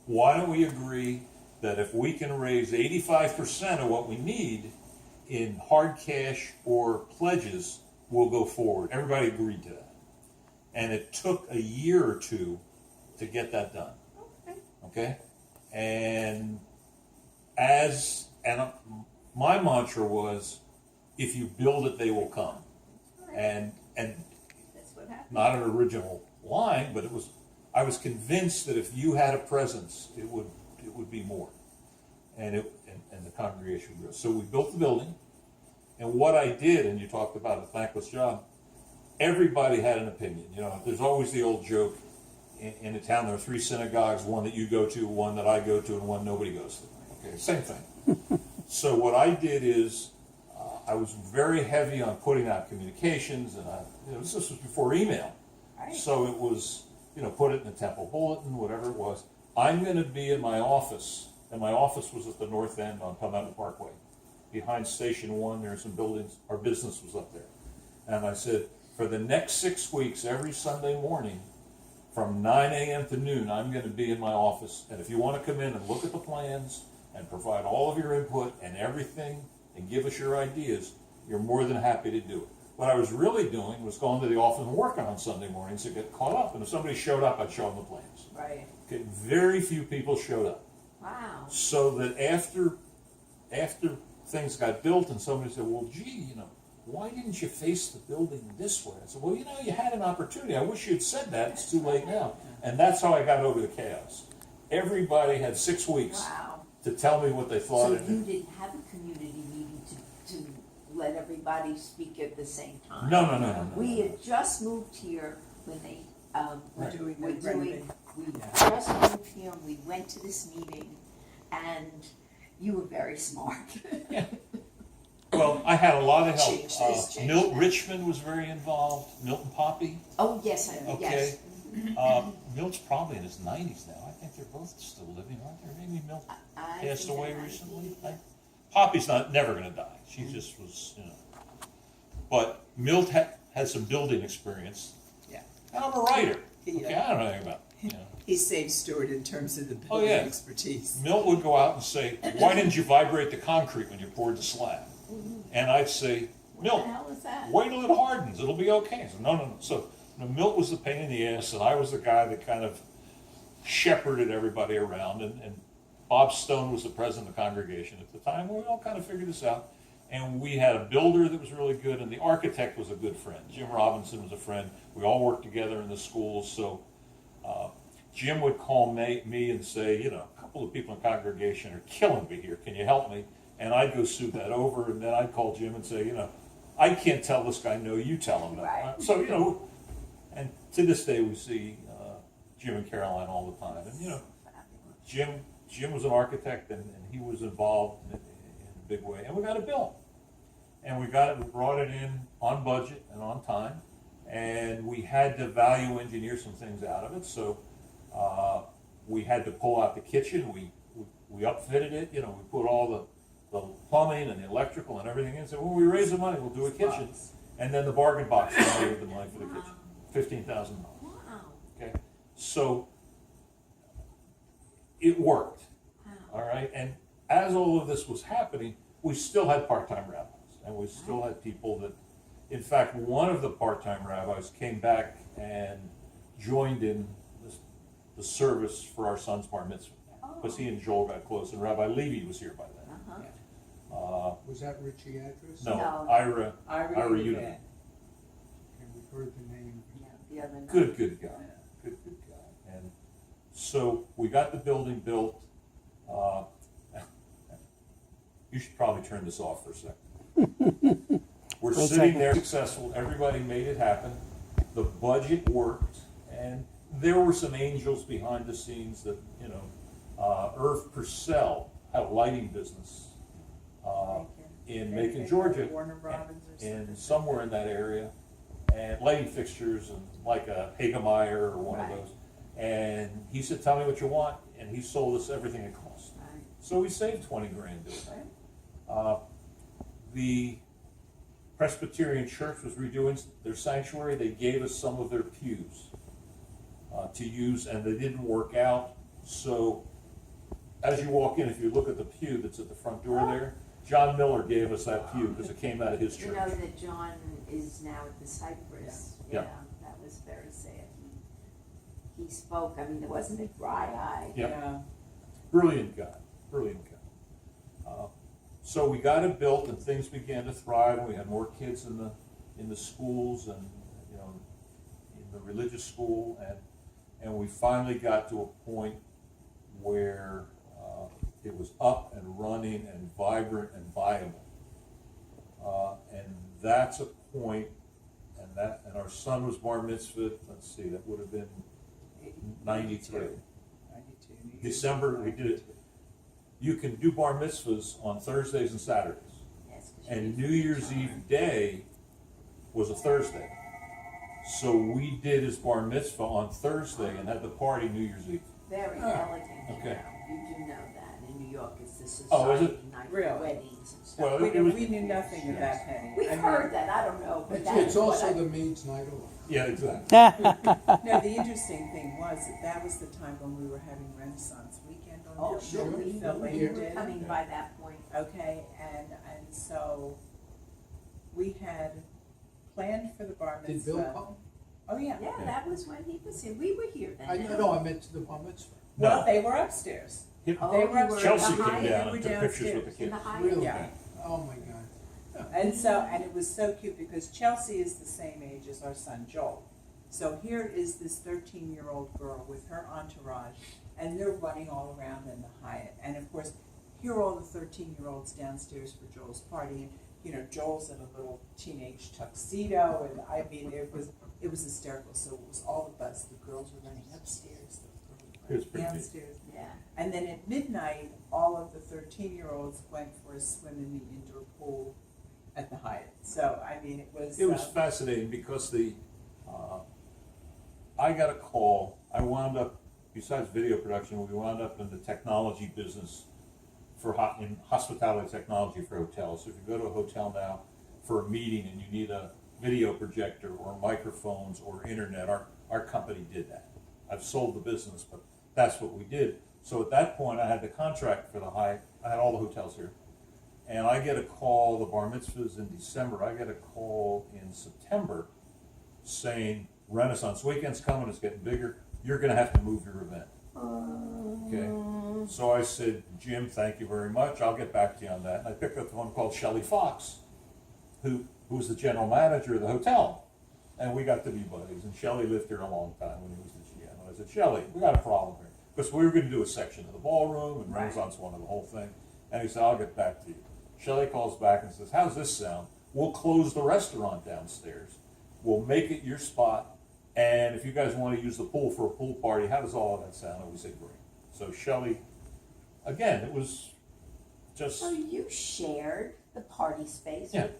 why don't we agree that if we can raise 85% of what we need in hard cash or pledges, we'll go forward. Everybody agreed to that. And it took a year or two to get that done. Okay? And my mantra was, if you build it, they will come. And That's what happened. not an original line, but I was convinced that if you had a presence, it would be more. And the congregation would grow. So we built the building, and what I did, and you talked about a thankless job, everybody had an opinion. You know, there's always the old joke, in a town there are 3 synagogues, one that you go to, one that I go to, and one nobody goes to. Okay, same thing. So what I did is, I was very heavy on putting out communications, and this was before email. Right. So it was, put it in the Temple Bulletin, whatever it was. I'm going to be in my office, and my office was at the north end on Palmetto Parkway. Behind Station 1, there are some buildings, our business was up there. And I said, for the next 6 weeks, every Sunday morning, from 9 a.m. to noon, I'm going to be in my office. And if you want to come in and look at the plans and provide all of your input and everything and give us your ideas, you're more than happy to do it. What I was really doing was going to the office and working on Sunday mornings to get caught up. And if somebody showed up, I'd show them the plans. Right. Okay, very few people showed up. Wow. So that after things got built and somebody said, well, gee, why didn't you face the building this way? I said, well, you had an opportunity. I wish you'd said that. It's too late now. And that's how I got over the chaos. Everybody had 6 weeks to tell me what they thought. So you didn't have a community meeting to let everybody speak at the same time? No. We had just moved here when they Right. we just moved here and we went to this meeting, and you were very smart. Yeah. Well, I had a lot of Change this, help. change Milt that. Richmond was very involved. Milton Poppy. Oh, yes, Okay. yes. Milt's probably in his 90s now. I think they're both still living, aren't they? Maybe Milt I passed think away that might recently. be- Poppy's never going to die. She just was, But Milt had some building experience. Yeah. And I'm a writer. Yeah. Okay, I don't know anything about He saved Stewart in terms of the Oh, building yeah. expertise. Milt would go out and say, why didn't you vibrate the concrete when you poured the slab? And I'd say, Milt, What the hell is that? wait till it hardens, it'll be okay. So no. So Milt was the pain in the ass, and I was the guy that kind of shepherded everybody around, and Bob Stone was the president of the congregation at the time. We all kind of figured this out, and we had a builder that was really good, and the architect was a good friend. Jim Robinson was a friend. We all worked together in the schools, so Jim would call me and say, a couple of people in the congregation are killing me here. Can you help me? And I'd go sue that over, and then I'd call Jim and say, I can't tell this guy no, you tell him that. Right. So, and to this day we see Jim and Caroline all the time. And, Jim was an architect, and he was involved in a big way. And we got it built. And we brought it in on budget and on time. And we had to value engineer some things out of it. So we had to pull out the kitchen. We upfitted it. We put all the plumbing and the electrical and everything in. So when we raise the money, we'll do a kitchen. And then the bargain box donated the money for the kitchen, $15,000. Wow. Okay, so it worked. Wow. All right, and as all of this was happening, we still had part-time rabbis, and we still had people that, in fact, one of the part-time rabbis came back and joined in the service for our son's bar mitzvah, because he and Joel got close, and Rabbi Levy was here by then. Was that Richie Address? No, No. Ira Ira Udine. Udine. And we've heard the name. Yeah, the other night. Good guy. Good guy. And so we got the building built. You should probably turn this off for a second. We're sitting there successful. Everybody made it happen. The budget worked, and there were some angels behind the scenes that, Irv Purcell had a lighting business in Macon, Georgia, Warner Robins or something. and somewhere in that area, and lighting fixtures and like a Hagemeyer or one of Right. those. And he said, tell me what you want, and he sold us everything it cost. Right. So we saved 20 grand doing Right. that. The Presbyterian Church was redoing their sanctuary. They gave us some of their pews to use, and they didn't work out. So as you walk in, if you look at the pew that's at the front door there, John Miller gave us that pew because it came out of his You church. know that John is now at the Cypress. Yeah. Yeah, that was very sad. He spoke, I mean, there wasn't a dry eye. Yep. Yeah. Brilliant guy, brilliant guy. So we got it built and things began to thrive, and we had more kids in the schools and, you know, in the religious school, and we finally got to a point where it was up and running and vibrant and viable. And that's a point, and our son was bar mitzvah, let's see, that would have been 93. 92. December, we did it. You can do bar mitzvahs on Thursdays and Saturdays. Yes, 'cause And she- New Year's Eve day was a Thursday. So we did his bar mitzvah on Thursday and had the party New Year's Eve. Very Oh, elegant, you okay. know. You do know that. In New York, it's the Oh, is it? society night for Really? weddings and stuff. Well, We, it was, we knew nothing of that, Penny. We've I mean, heard that, I don't know, but that's It's also what I- the maid's night off. yeah, exactly. No, the interesting thing was that was the time when we were having Renaissance Weekend on Oh, Hill sure, Street. we Phil we Lane were did. coming by that point. Okay, and so we had planned for the bar Did mitzvah. Bill come? Oh, yeah. Yeah, that was when he was here. We were here then. I know, I meant to the bar mitzvah. Well, No. they were upstairs. Oh, They you were were Chelsea in the came Hyatt? down They and were took pictures with the downstairs. In the kids. Hyatt? Really? Yeah. Oh, my God. And so, and it was so cute because Chelsea is the same age as our son Joel. So here is this 13-year-old girl with her entourage, and they're running all around in the Hyatt. And of course, here are all the 13-year-olds downstairs for Joel's party. And, you know, Joel's in a little teenage tuxedo, and I mean, it was hysterical. So it was all the buzz. The girls were running upstairs, the It was girls pretty were neat. downstairs. Yeah. And then at midnight, all of the 13-year-olds went for a swim in the indoor pool at the Hyatt. So, I mean, it was... It was fascinating because I got a call. I wound up, besides video production, we wound up in the technology business in hospitality technology for hotels. So if you go to a hotel now for a meeting and you need a video projector or microphones or internet, our company did that. I've sold the business, but that's what we did. So at that point, I had the contract for the Hyatt. I had all the hotels here. And I get a call, the bar mitzvah's in December, I get a call in September saying, Renaissance Weekend's coming, it's getting bigger, you're gonna have to move your event. Okay, so I said, Jim, thank you very much, I'll get back to you on that. And I picked up the one called Shelley Fox, who was the general manager of the hotel. And we got to be buddies, and Shelley lived here a long time when he was the GM. And I said, Shelley, we got a problem here. Because we were gonna do a section of the ballroom, and Renaissance wanted the whole thing. And he said, I'll get back to you. Shelley calls back and says, how's this sound? We'll close the restaurant downstairs. We'll make it your spot. And if you guys want to use the pool for a pool party, how does all of that sound? And we said, great. So Shelley, again, it was just, So you shared the party space Yeah. with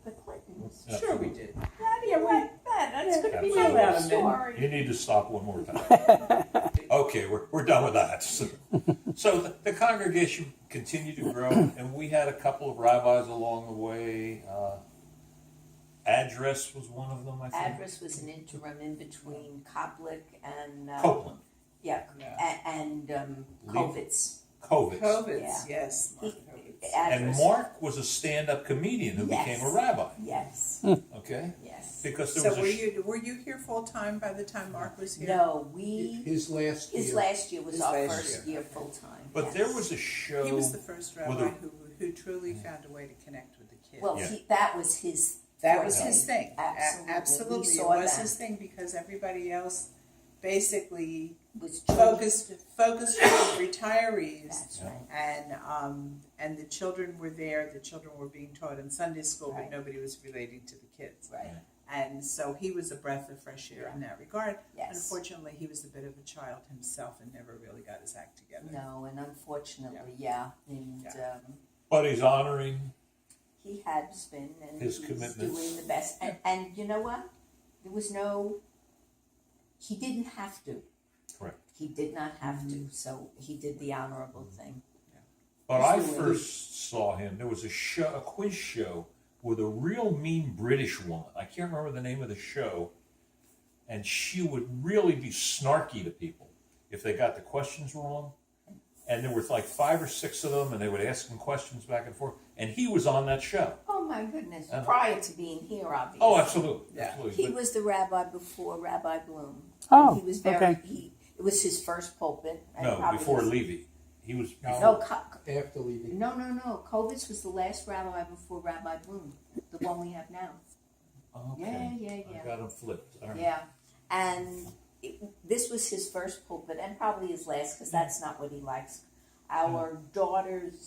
the Clintons. Yeah. Sure we did. How do you like that? That's Yeah, gonna be we my allowed next them in. story. you need to stop one more time. Okay, we're done with that. So the congregation continued to grow, and we had a couple of rabbis along the way. Address was one of them, I think. Address was an interim in between Koplik and. Copeland. Yeah, Yeah. and Lee- Kovitz. Kovitz. COVIDs, Yeah. yes. He- Mark Kovitz. And Address. Mark was a stand-up comedian who Yes. became a rabbi. Yes, Okay, yes. because there So was a were you here full time by the time Mark was here? No, we, His last year. his last year was His our last first year. year full-time. but yes. there was a show. He was the first with rabbi a- who truly found a way to connect with the kids. Well, Yeah. that was his. That was forte. his thing. Absolutely. Absolutely. We It saw was that. his thing because everybody else basically Was focused on retirees. That's Yeah. right. And the children were there. The children were being taught in Sunday school, Right. but nobody was relating to the kids. Right. And so he was a breath of fresh air in that regard. Yes. Unfortunately, he was a bit of a child himself and never really got his act together. No, and unfortunately, yeah, and Yeah. But he's honoring. he has been, and His he's commitments. doing the best. And you know what? There was no. He didn't have to. Correct. He did not have to. So he did the honorable thing. But I He's doing- first saw him. There was a quiz show with a real mean British woman. I can't remember the name of the show, and she would really be snarky to people if they got the questions wrong. and there were like 5 or 6 of them, and they would ask him questions back and forth, and he was on that show. Oh, my goodness, Uh-huh. prior to being here, obviously. Oh, absolutely, Yeah. absolutely. He But- was the rabbi before Rabbi Bloom. Oh, And he was very, okay. it was his first pulpit. And no, probably before his- Levy. He was No. before. No, After leaving. no. Kovitz was the last rabbi before Rabbi Bloom, the one we have now. Okay. Yeah. I got him flipped. All right. Yeah, and this was his first pulpit, and probably his last, because that's not what he likes. Our daughter's